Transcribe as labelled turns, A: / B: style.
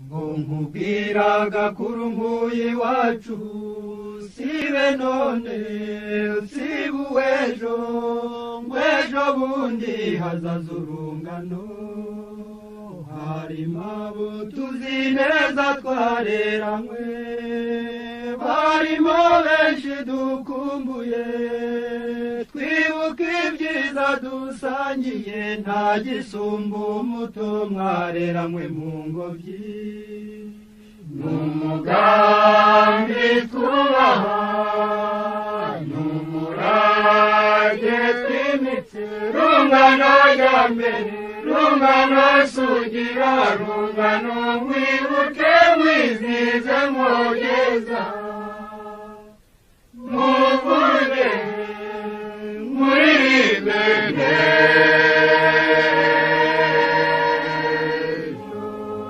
A: ngo nkubwiraga kuri nkuye iwacu sibe none sibe uw'ejo ngo ejo bundi hazaza urungano harimo abo tuzi neza twareranywe barimo benshi dukumbuye twibuka ibyiza dusangiye nta gisumba umuto mwareranywe mu ngobyi n'umugambi twubaha n'umurage twimitse rungano rya mbere rungano sugira rungano mwibuke mwizize mwogeza muvuge muririmbe